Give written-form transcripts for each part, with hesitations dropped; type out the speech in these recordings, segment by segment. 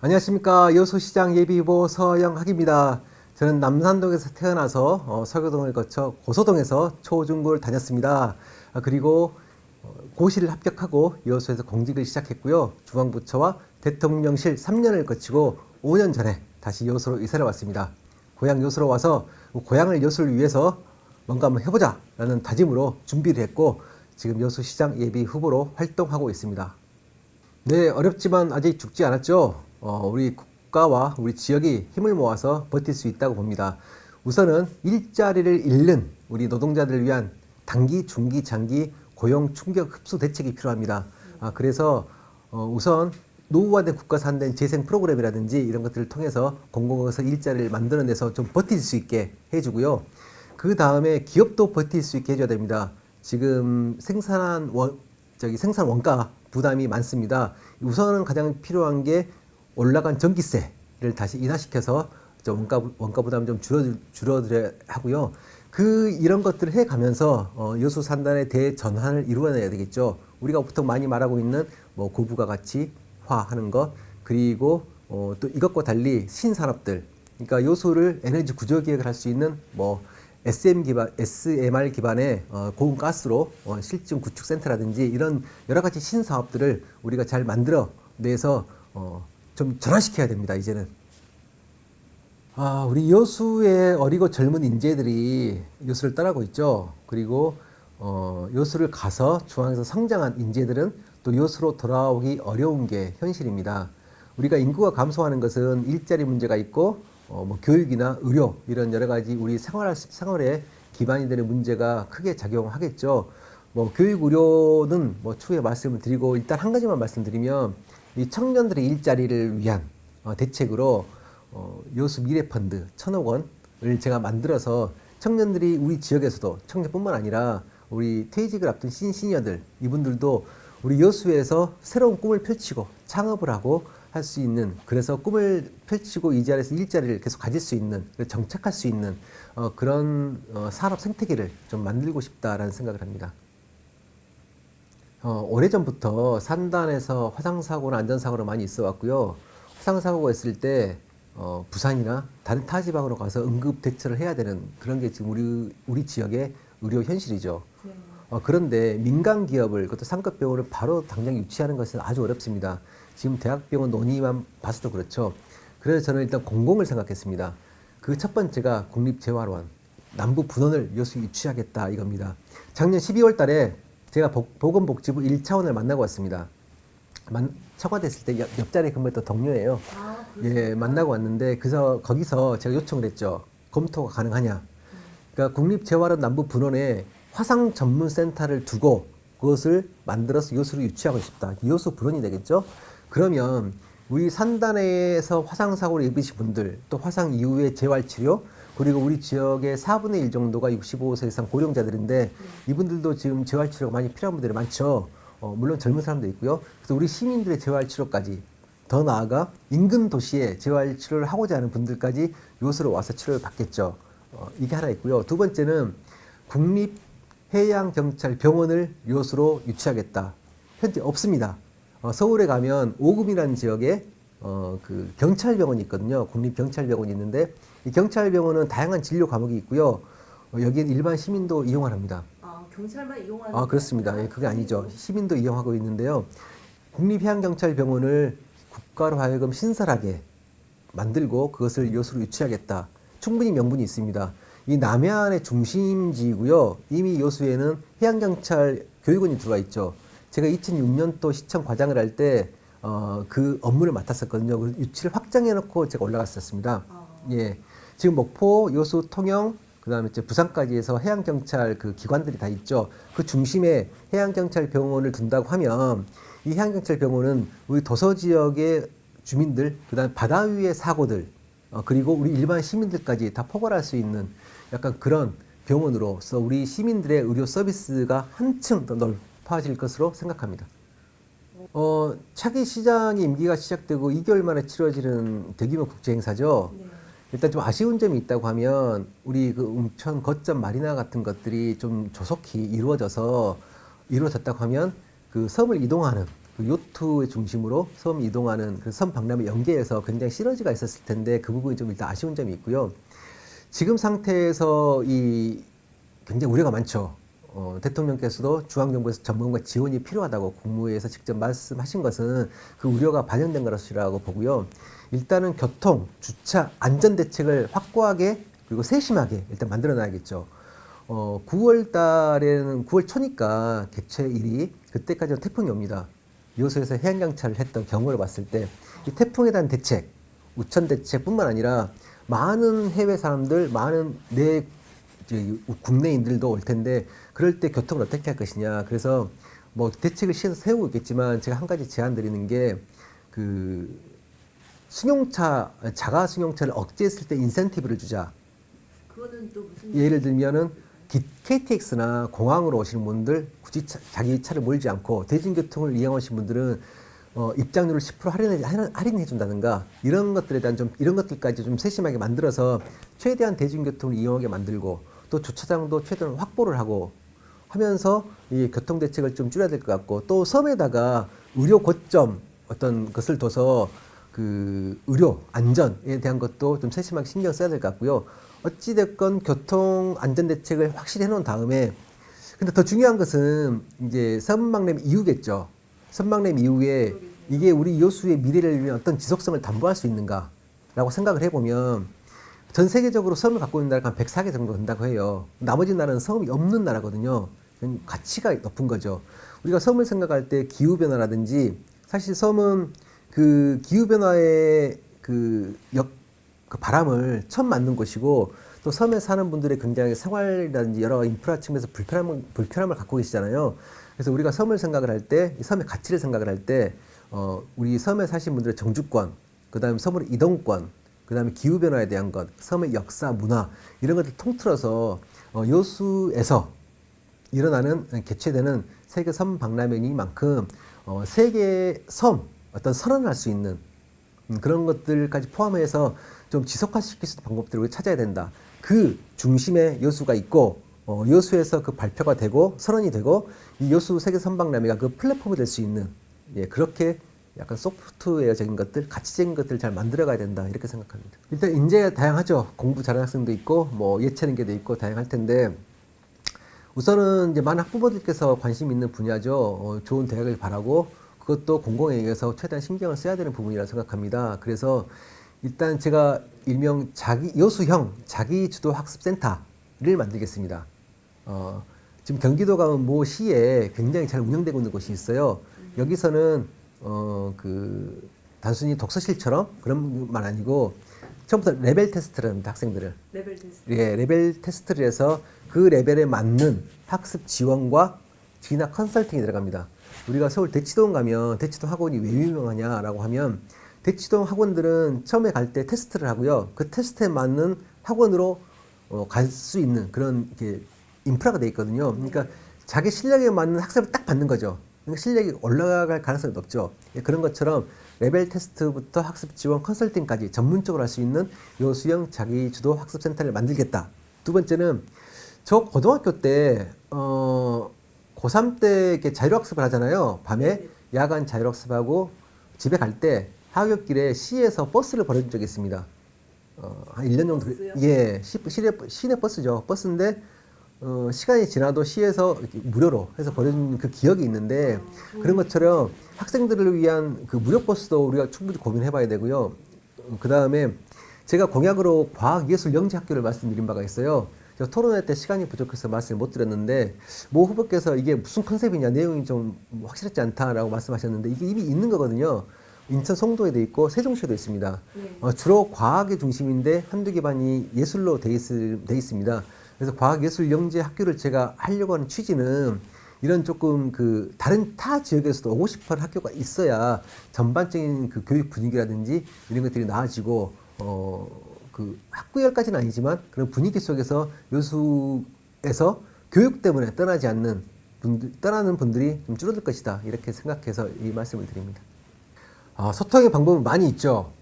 안녕하십니까. 여수시장 예비후보 서영학입니다. 저는 남산동에서 태어나서 서교동을 거쳐 고소동에서 초중고를 다녔습니다. 그리고 고시를 합격하고 여수에서 공직을 시작했고요. 중앙부처와 대통령실 3년을 거치고 5년 전에 다시 여수로 이사를 왔습니다. 고향 여수로 와서 고향을 여수를 위해서 뭔가 한번 해보자 라는 다짐으로 준비를 했고 지금 여수시장 예비후보로 활동하고 있습니다. 네, 어렵지만 아직 죽지 않았죠. 우리 국가와 우리 지역이 힘을 모아서 버틸 수 있다고 봅니다. 우선은 일자리를 잃는 우리 노동자들을 위한 단기, 중기, 장기 고용 충격 흡수 대책이 필요합니다. 그래서 우선 노후화된 국가 산대 재생 프로그램이라든지 이런 것들을 통해서 공공에서 일자리를 만들어내서 좀 버틸 수 있게 해주고요. 그 다음에 기업도 버틸 수 있게 해줘야 됩니다. 지금 생산 원가 부담이 많습니다. 우선은 가장 필요한 게 올라간 전기세를 다시 인하시켜서 원가 부담 좀 줄어들어야 하고요. 이런 것들을 해가면서 여수 산단의 대전환을 이루어내야 되겠죠. 우리가 보통 많이 말하고 있는 뭐 고부가 가치화하는 것, 그리고 또 이것과 달리 신산업들, 그러니까 여수를 에너지 구조 기획을 할 수 있는 뭐 SMR 기반의 고온 가스로 실증 구축 센터라든지 이런 여러 가지 신사업들을 우리가 잘 만들어 내서 좀 전환시켜야 됩니다. 이제는 우리 여수의 어리고 젊은 인재들이 여수를 떠나고 있죠. 그리고 여수를 가서 중앙에서 성장한 인재들은 또 여수로 돌아오기 어려운 게 현실입니다. 우리가 인구가 감소하는 것은 일자리 문제가 있고 뭐 교육이나 의료 이런 여러 가지 우리 생활에 기반이 되는 문제가 크게 작용하겠죠. 뭐 교육 의료는 뭐 추후에 말씀을 드리고 일단 한 가지만 말씀드리면 이 청년들의 일자리를 위한 대책으로 여수 미래펀드 1,000억 원을 제가 만들어서 청년들이 우리 지역에서도 청년뿐만 아니라 우리 퇴직을 앞둔 시니어들 이분들도 우리 여수에서 새로운 꿈을 펼치고 창업을 하고 할 수 있는, 그래서 꿈을 펼치고 이 자리에서 일자리를 계속 가질 수 있는, 정착할 수 있는 그런 산업 생태계를 좀 만들고 싶다라는 생각을 합니다. 오래전부터 산단에서 화상사고나 안전사고가 많이 있어 왔고요. 화상사고가 있을 때 부산이나 다른 타 지방으로 가서 응급 대처를 해야 되는 그런 게 지금 우리 지역의 의료 현실이죠. 네. 그런데 민간 기업을, 그것도 상급 병원을 바로 당장 유치하는 것은 아주 어렵습니다. 지금 대학병원 논의만 봐서도 그렇죠. 그래서 저는 일단 공공을 생각했습니다. 그 첫 번째가 국립재활원, 남부 분원을 여수 유치하겠다 이겁니다. 작년 12월 달에 제가 보건복지부 1차원을 만나고 왔습니다. 청와대에 때 옆자리에 근무했던 동료예요. 예, 만나고 왔는데 그래서 거기서 제가 요청을 했죠. 검토가 가능하냐. 그러니까 국립재활원 남부 분원에 화상 전문 센터를 두고 그것을 만들어서 여수로 유치하고 싶다. 여수 분원이 되겠죠. 그러면 우리 산단에서 화상 사고를 입으신 분들, 또 화상 이후의 재활치료, 그리고 우리 지역의 4분의 1 정도가 65세 이상 고령자들인데 이분들도 지금 재활치료가 많이 필요한 분들이 많죠. 물론 젊은 사람도 있고요. 그래서 우리 시민들의 재활치료까지, 더 나아가 인근 도시에 재활치료를 하고자 하는 분들까지 여수로 와서 치료를 받겠죠. 이게 하나 있고요. 두 번째는 국립해양경찰병원을 여수로 유치하겠다. 현재 없습니다. 서울에 가면 오금이라는 지역에 그 경찰병원이 있거든요. 국립경찰병원이 있는데 이 경찰병원은 다양한 진료 과목이 있고요. 여기에는 일반 시민도 이용을 합니다. 경찰만 이용하는 그렇습니다. 예, 그게 아니죠. 시민도 이용하고 있는데요. 국립해양경찰병원을 국가로 하여금 신설하게 만들고 그것을 여수로 유치하겠다. 충분히 명분이 있습니다. 이 남해안의 중심지이고요. 이미 여수에는 해양경찰 교육원이 들어와 있죠. 제가 2006년도 시청 과장을 할 때 그 업무를 맡았었거든요. 그 유치를 확장해놓고 제가 올라갔었습니다. 예, 지금 목포, 여수, 통영, 그다음에 이제 부산까지 해서 해양경찰 그 기관들이 다 있죠. 그 중심에 해양경찰병원을 둔다고 하면 이 해양경찰병원은 우리 도서 지역의 주민들, 그다음에 바다 위의 사고들, 그리고 우리 일반 시민들까지 다 포괄할 수 있는 약간 그런 병원으로서 우리 시민들의 의료 서비스가 한층 더 높아질 것으로 생각합니다. 차기 시장의 임기가 시작되고 2개월 만에 치러지는 대규모 국제 행사죠. 네. 일단 좀 아쉬운 점이 있다고 하면 우리 그 웅천 거점 마리나 같은 것들이 좀 조속히 이루어졌다고 하면 그 섬을 이동하는 그 요트의 중심으로 섬 이동하는 그 섬 박람회 연계에서 굉장히 시너지가 있었을 텐데 그 부분이 좀 일단 아쉬운 점이 있고요. 지금 상태에서 이 굉장히 우려가 많죠. 대통령께서도 중앙정부에서 전문가 지원이 필요하다고 국무회의에서 직접 말씀하신 것은 그 우려가 반영된 것이라고 보고요. 일단은 교통, 주차, 안전 대책을 확고하게 그리고 세심하게 일단 만들어 놔야겠죠. 9월 달에는 9월 초니까 개최일이 그때까지는 태풍이 옵니다. 요소에서 해양경찰을 했던 경우를 봤을 때 이 태풍에 대한 대책, 우천 대책뿐만 아니라 많은 해외 사람들, 많은 국내인들도 올 텐데 그럴 때 교통을 어떻게 할 것이냐. 그래서 뭐 대책을 세우고 있겠지만 제가 한 가지 제안 드리는 게 그 자가 승용차를 억제했을 때 인센티브를 주자. 그거는 또 무슨 예를 들면은 KTX나 공항으로 오시는 분들 굳이 자기 차를 몰지 않고 대중교통을 이용하시는 분들은 입장료를 10% 할인해 준다든가 이런 것들에 대한 이런 것들까지 좀 세심하게 만들어서 최대한 대중교통을 이용하게 만들고 또 주차장도 최대한 확보를 하고 하면서 이 교통 대책을 좀 줄여야 될 것 같고 또 섬에다가 의료 거점 어떤 것을 둬서 그 의료 안전에 대한 것도 좀 세심하게 신경 써야 될 것 같고요. 어찌됐건 교통 안전 대책을 확실히 해놓은 다음에 근데 더 중요한 것은 이제 섬박람 이후겠죠. 섬박람 이후에 이게 우리 여수의 미래를 위한 어떤 지속성을 담보할 수 있는가라고 생각을 해보면 전 세계적으로 섬을 갖고 있는 나라가 한 104개 정도 된다고 해요. 나머지 나라는 섬이 없는 나라거든요. 가치가 높은 거죠. 우리가 섬을 생각할 때 기후변화라든지 사실 섬은 그 기후변화의 그 바람을 처음 맞는 곳이고 또 섬에 사는 분들의 굉장히 생활이라든지 여러 인프라 측면에서 불편함을 갖고 계시잖아요. 그래서 우리가 섬을 생각을 할 때, 섬의 가치를 생각을 할 때, 우리 섬에 사신 분들의 정주권, 그 다음에 섬의 이동권, 그 다음에 기후변화에 대한 것, 섬의 역사, 문화, 이런 것들 통틀어서 여수에서 일어나는, 개최되는 세계 섬 박람회이만큼 세계 섬, 어떤 선언할 수 있는 그런 것들까지 포함해서 좀 지속화시킬 수 있는 방법들을 우리가 찾아야 된다. 그 중심에 여수가 있고 여수에서 그 발표가 되고 선언이 되고 이 여수 세계 선박람회가 그 플랫폼이 될 수 있는 그렇게 약간 소프트웨어적인 것들, 가치적인 것들을 잘 만들어가야 된다 이렇게 생각합니다. 일단 인재가 다양하죠. 공부 잘하는 학생도 있고 뭐 예체능계도 있고 다양할 텐데 우선은 이제 많은 학부모들께서 관심 있는 분야죠. 좋은 대학을 바라고 그것도 공공에 의해서 최대한 신경을 써야 되는 부분이라고 생각합니다. 그래서 일단 제가 일명 여수형 자기주도 학습센터를 만들겠습니다. 지금 경기도 가면 모 시에 굉장히 잘 운영되고 있는 곳이 있어요. 여기서는 단순히 독서실처럼 그런 만 아니고 처음부터 레벨 테스트를 합니다. 학생들을. 레벨 테스트. 예, 레벨 테스트를 해서 그 레벨에 맞는 학습 지원과 진학 컨설팅이 들어갑니다. 우리가 서울 대치동 가면 대치동 학원이 왜 유명하냐라고 하면 대치동 학원들은 처음에 갈 때 테스트를 하고요. 그 테스트에 맞는 학원으로 갈 수 있는 그런 이렇게 인프라가 돼 있거든요. 그러니까 자기 실력에 맞는 학습을 딱 받는 거죠. 그러니까 실력이 올라갈 가능성이 높죠. 그런 것처럼 레벨 테스트부터 학습 지원 컨설팅까지 전문적으로 할 수 있는 여수형 자기주도 학습센터를 만들겠다. 두 번째는 저 고등학교 때 고3 때 이렇게 자율학습을 하잖아요. 밤에 야간 자율학습하고 집에 갈 때 하굣길에 시에서 버스를 벌어준 적이 있습니다. 한 1년 정도. 버스요? 예, 시내 버스죠. 버스인데 시간이 지나도 시에서 이렇게 무료로 해서 벌어준 그 기억이 있는데 그런 것처럼 학생들을 위한 그 무료 버스도 우리가 충분히 고민해 봐야 되고요. 그 다음에 제가 공약으로 과학예술영재학교를 말씀드린 바가 있어요. 제가 토론회 때 시간이 부족해서 말씀을 못 드렸는데 모 후보께서 이게 무슨 컨셉이냐 내용이 좀 확실하지 않다라고 말씀하셨는데 이게 이미 있는 거거든요. 인천 송도에도 있고 세종시에도 있습니다. 네. 주로 과학의 중심인데 한두 개 반이 예술로 돼 있습니다. 그래서 과학예술영재학교를 제가 하려고 하는 취지는 이런 조금 다른 타 지역에서도 오고 싶어 하는 학교가 있어야 전반적인 그 교육 분위기라든지 이런 것들이 나아지고 학구열까지는 아니지만 그런 분위기 속에서 여수에서 교육 때문에 떠나는 분들이 좀 줄어들 것이다 이렇게 생각해서 이 말씀을 드립니다. 소통의 방법은 많이 있죠.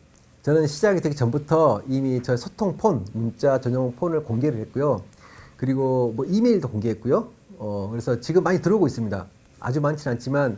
저는 시작이 되기 전부터 이미 저의 소통 폰, 문자 전용 폰을 공개를 했고요. 그리고 뭐 이메일도 공개했고요. 그래서 지금 많이 들어오고 있습니다. 아주 많지는 않지만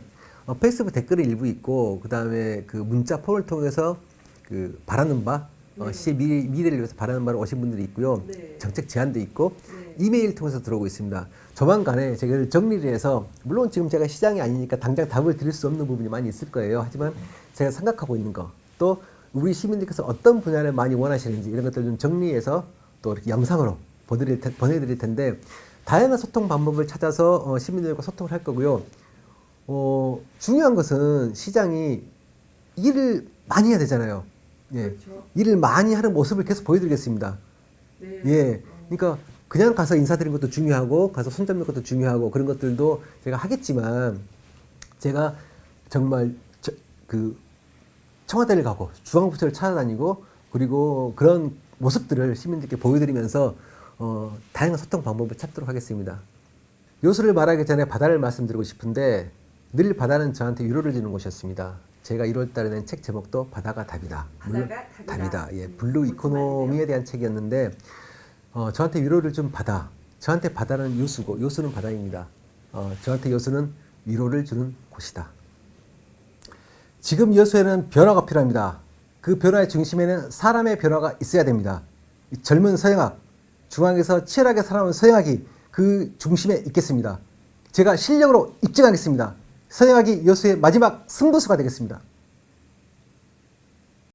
페이스북 댓글이 일부 있고 그다음에 그 문자 폼을 통해서 그 바라는 바 네. 시의 미래를 위해서 바라는 바로 오신 분들이 있고요. 네. 정책 제안도 있고 네. 이메일 통해서 들어오고 있습니다. 조만간에 제가 정리를 해서 물론 지금 제가 시장이 아니니까 당장 답을 드릴 수 없는 부분이 많이 있을 거예요. 하지만 제가 생각하고 있는 거 또 우리 시민들께서 어떤 분야를 많이 원하시는지 이런 것들을 좀 정리해서 또 이렇게 영상으로 보내드릴 텐데 다양한 소통 방법을 찾아서 시민들과 소통을 할 거고요. 중요한 것은 시장이 일을 많이 해야 되잖아요. 예. 그렇죠. 일을 많이 하는 모습을 계속 보여드리겠습니다. 네. 예. 그러니까 그냥 가서 인사드리는 것도 중요하고 가서 손잡는 것도 중요하고 그런 것들도 제가 하겠지만 제가 정말 그 청와대를 가고 중앙부처를 찾아다니고 그리고 그런 모습들을 시민들께 보여드리면서 다양한 소통 방법을 찾도록 하겠습니다. 요수를 말하기 전에 바다를 말씀드리고 싶은데 늘 바다는 저한테 위로를 주는 곳이었습니다. 제가 1월 달에 낸 책 제목도 바다가 답이다. 바다가 답이다. 예, 블루 이코노미에 대한 책이었는데 저한테 위로를 준 바다. 저한테 바다는 요수고 요수는 바다입니다. 저한테 요수는 위로를 주는 곳이다. 지금 여수에는 변화가 필요합니다. 그 변화의 중심에는 사람의 변화가 있어야 됩니다. 이 젊은 서영학, 중앙에서 치열하게 살아온 서영학이 그 중심에 있겠습니다. 제가 실력으로 입증하겠습니다. 서영학이 여수의 마지막 승부수가 되겠습니다.